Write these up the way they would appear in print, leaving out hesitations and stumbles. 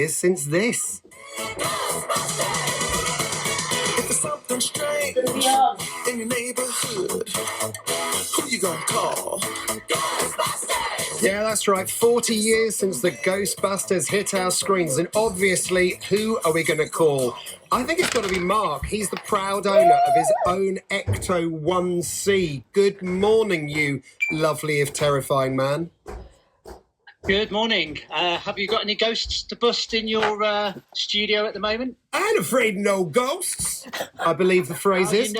years since this. If there's something strange in your neighborhood, who you gonna call? Ghostbusters! Yeah, that's right. 40 years since the Ghostbusters hit our screens. And obviously, who are we going to call? I think it's got to be Mark. He's the proud owner of his own Ecto-1C. Good morning, you lovely if terrifying man. Good morning. Have you got any ghosts to bust in your studio at the moment? I ain't afraid of no ghosts, I believe the phrase is.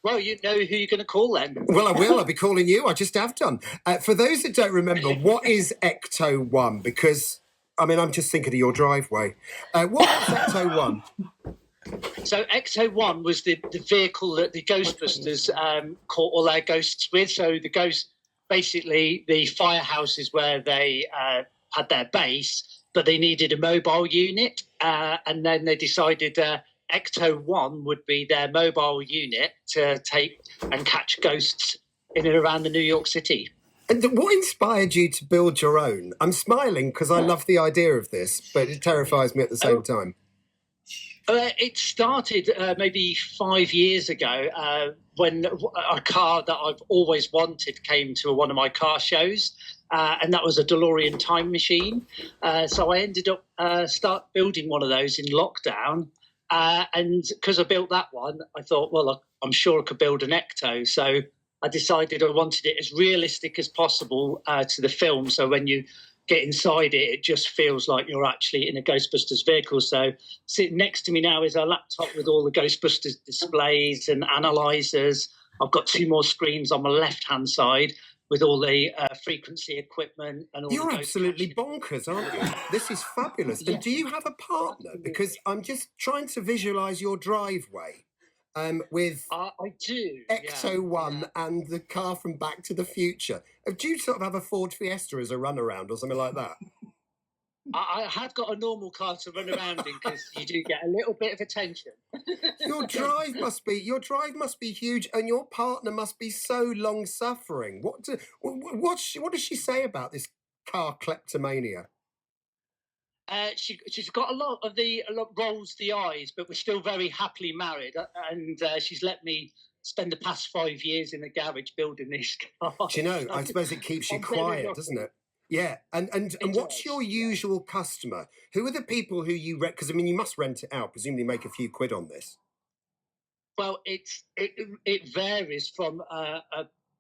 Well, you know who you're going to call then. Well, I will. I'll be calling you. I just have done. For those that don't remember, what is Ecto-1? Because, I mean, I'm just thinking of your driveway. What was Ecto-1? So Ecto-1 was the vehicle that the Ghostbusters caught all their ghosts with. So the ghosts, basically, the firehouse is where they had their base, but they needed a mobile unit. And then they decided Ecto-1 would be their mobile unit to take and catch ghosts in and around the New York City. And what inspired you to build your own? I'm smiling because I love the idea of this, but it terrifies me at the same time. It started maybe 5 years ago when a car that I've always wanted came to one of my car shows, and that was a DeLorean time machine. So I ended up start building one of those in lockdown. And because I built that one, I thought, well, I'm sure I could build an Ecto. So I decided I wanted it as realistic as possible to the film. So when you get inside it, it just feels like you're actually in a Ghostbusters vehicle. So sitting next to me now is a laptop with all the Ghostbusters displays and analyzers. I've got 2 more screens on my left-hand side with all the frequency equipment and all. You're absolutely bonkers, aren't you? This is fabulous. And do you have a partner? Because I'm just trying to visualise your driveway with I do. Ecto-1 and the car from Back to the Future. Do you sort of have a Ford Fiesta as a runaround or something like that? I have got a normal car to run around in because you do get a little bit of attention. Your drive must be huge, and your partner must be so long-suffering. What does she say about this car kleptomania? She's got a lot rolls the eyes, but we're still very happily married, and she's let me spend the past 5 years in the garage building this car. Do you know, I suppose it keeps you quiet, doesn't it? Yeah, and what's your usual customer? Who are the people who you rent? Because I mean, you must rent it out. Presumably, make a few quid on this. Well, it varies from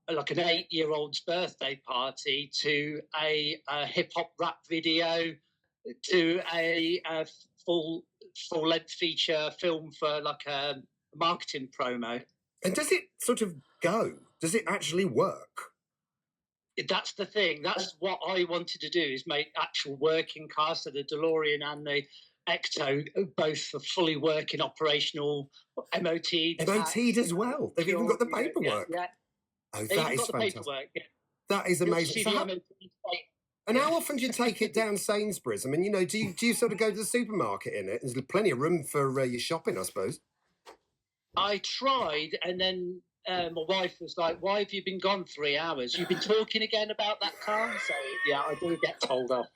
like an 8-year-old's birthday party to a hip hop rap video to a full length feature film for like a marketing promo. And does it sort of go? Does it actually work? That's the thing. That's what I wanted to do, is make actual working cars. So the DeLorean and the Ecto, both are fully working, operational, MOT'd. MOT'd as well. They've even got the paperwork. Yeah. Oh, that is fantastic. That is amazing. And how often do you take it down Sainsbury's? I mean, you know, do you sort of go to the supermarket in it? There's plenty of room for your shopping, I suppose. I tried, and then my wife was like, "Why have you been gone 3 hours? You've been talking again about that car?" So yeah, I do get told off.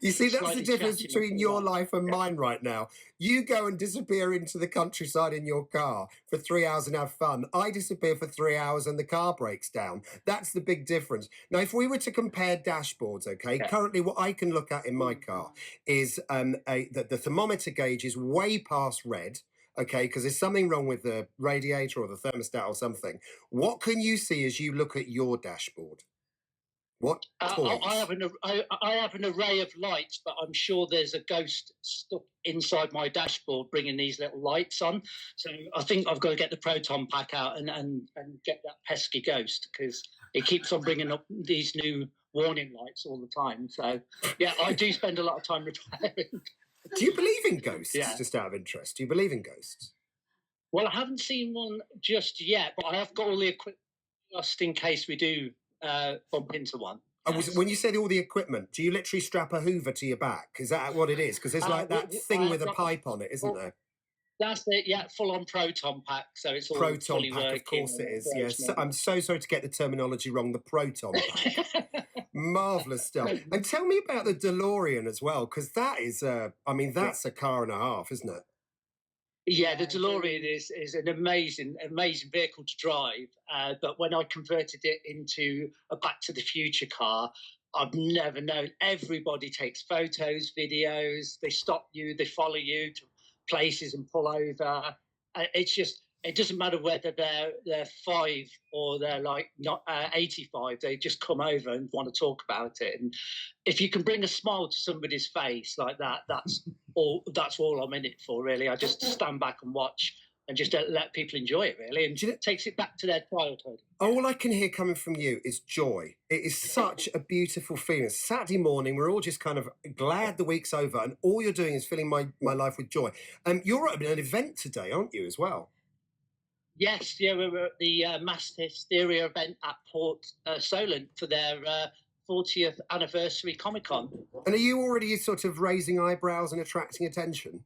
You see, that's the difference between your life and mine right now. You go and disappear into the countryside in your car for 3 hours and have fun. I disappear for 3 hours and the car breaks down. That's the big difference. Now, if we were to compare dashboards, okay, currently what I can look at in my car is the thermometer gauge is way past red. Okay, because there's something wrong with the radiator or the thermostat or something. What can you see as you look at your dashboard? What toys? I have an array of lights, but I'm sure there's a ghost stuck inside my dashboard bringing these little lights on. So I think I've got to get the proton pack out and get that pesky ghost, because it keeps on bringing up these new warning lights all the time. So yeah, I do spend a lot of time repairing. Do you believe in ghosts, just out of interest? Do you believe in ghosts? Well, I haven't seen one just yet, but I have got all the equipment just in case we do bump into one. When you say all the equipment, do you literally strap a Hoover to your back? Is that what it is? Because there's like that thing with a pipe on it, isn't there? That's it, yeah, full-on proton pack, so it's all fully working. Of course it is, yes. I'm so sorry to get the terminology wrong, the proton pack. Marvellous stuff. And tell me about the DeLorean as well, because that is, I mean, that's a car and a half, isn't it? Yeah, the DeLorean is an amazing vehicle to drive. But when I converted it into a Back to the Future car, I've never known. Everybody takes photos, videos. They stop you, they follow you to places and pull over. It's just, it doesn't matter whether they're 5 or they're like not 85. They just come over and want to talk about it. And if you can bring a smile to somebody's face like that, that's all I'm in it for, really. I just stand back and watch and just let people enjoy it, really, and it takes it back to their childhood. All I can hear coming from you is joy. It is such a beautiful feeling. It's Saturday morning, we're all just kind of glad the week's over, and all you're doing is filling my life with joy. You're at an event today, aren't you, as well? Yes, yeah, we were at the Mass Hysteria event at Port Solent for their 40th anniversary Comic-Con. And are you already sort of raising eyebrows and attracting attention?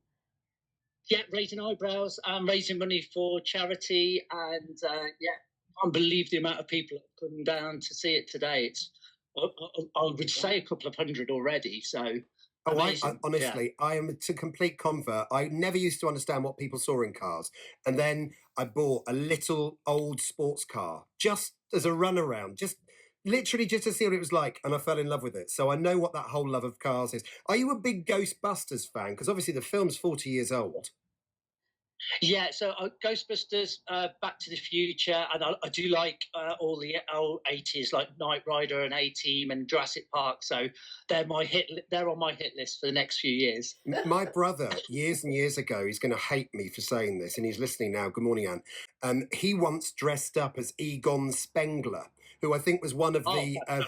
Yeah, raising eyebrows and raising money for charity, and yeah, I can't believe the amount of people that have come down to see it today. It's, I would say, a couple of hundred already. So, I honestly, yeah. I am a complete convert. I never used to understand what people saw in cars, and then I bought a little old sports car just as a runaround, literally just to see what it was like, and I fell in love with it. So I know what that whole love of cars is. Are you a big Ghostbusters fan? Because obviously the film's 40 years old. Yeah, so Ghostbusters, Back to the Future, and I do like all the old 80s, like Knight Rider and A-Team and Jurassic Park. So they're on my hit list for the next few years. My brother, years and years ago, he's going to hate me for saying this, and he's listening now. Good morning, Anne. He once dressed up as Egon Spengler, who I think was one of the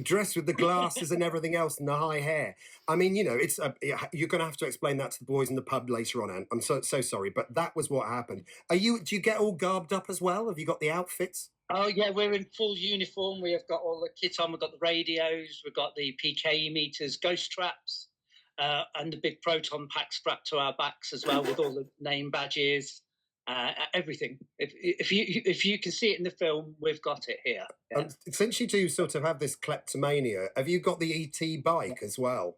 dressed with the glasses and everything else and the high hair. I mean, you know, it's you're going to have to explain that to the boys in the pub later on, Anne. I'm so sorry, but that was what happened. Do you get all garbed up as well? Have you got the outfits? Oh yeah, we're in full uniform. We have got all the kit on. We've got the radios. We've got the p.k.e meters, ghost traps, and the big proton pack strapped to our backs as well, with all the name badges. Everything. If you can see it in the film, we've got it here. Yeah. Since you do sort of have this kleptomania, have you got the ET bike as well?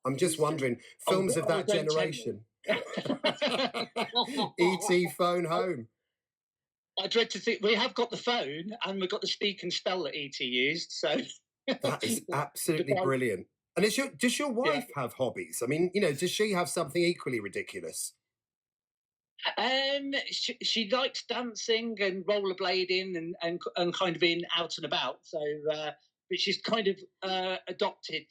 I'm just wondering, films of that generation. ET phone home. I dread to think we have got the phone and we've got the speak and spell that ET used. So that is absolutely brilliant. And does your wife have hobbies? I mean, you know, does she have something equally ridiculous? She likes dancing and rollerblading and kind of being out and about. So, but she's kind of adopted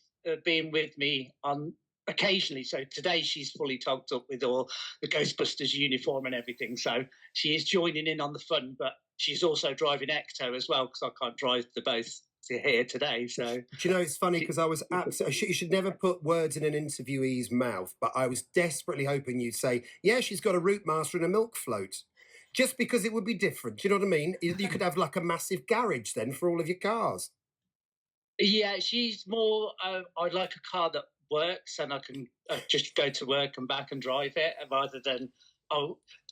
being with me on occasionally. So today she's fully togged up with all the Ghostbusters uniform and everything. So she is joining in on the fun, but she's also driving Ecto as well, because I can't drive the both here today. So do you know, it's funny because I was absolutely, you should never put words in an interviewee's mouth, but I was desperately hoping you'd say, yeah, she's got a route master and a milk float, just because it would be different. Do you know what I mean? You could have like a massive garage then for all of your cars. Yeah, she's more I'd like a car that works and I can just go to work and back and drive it, rather than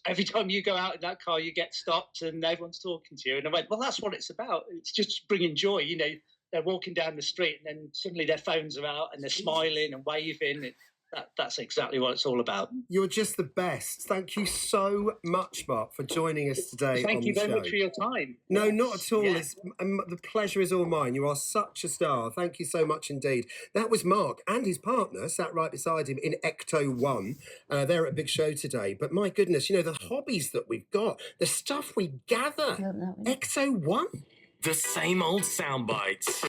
every time you go out in that car, you get stopped and everyone's talking to you. And I went, well, that's what it's about. It's just bringing joy. You know, they're walking down the street and then suddenly their phones are out and they're smiling and waving. That's exactly what it's all about. You're just the best. Thank you so much, Mark, for joining us today. Thank you very much for your time. No, not at all. Yeah. The pleasure is all mine. You are such a star. Thank you so much indeed. That was Mark and his partner sat right beside him in Ecto-1. They're at a big show today. But my goodness, you know, the hobbies that we've got, the stuff we gather. Ecto-1. The same old sound bites.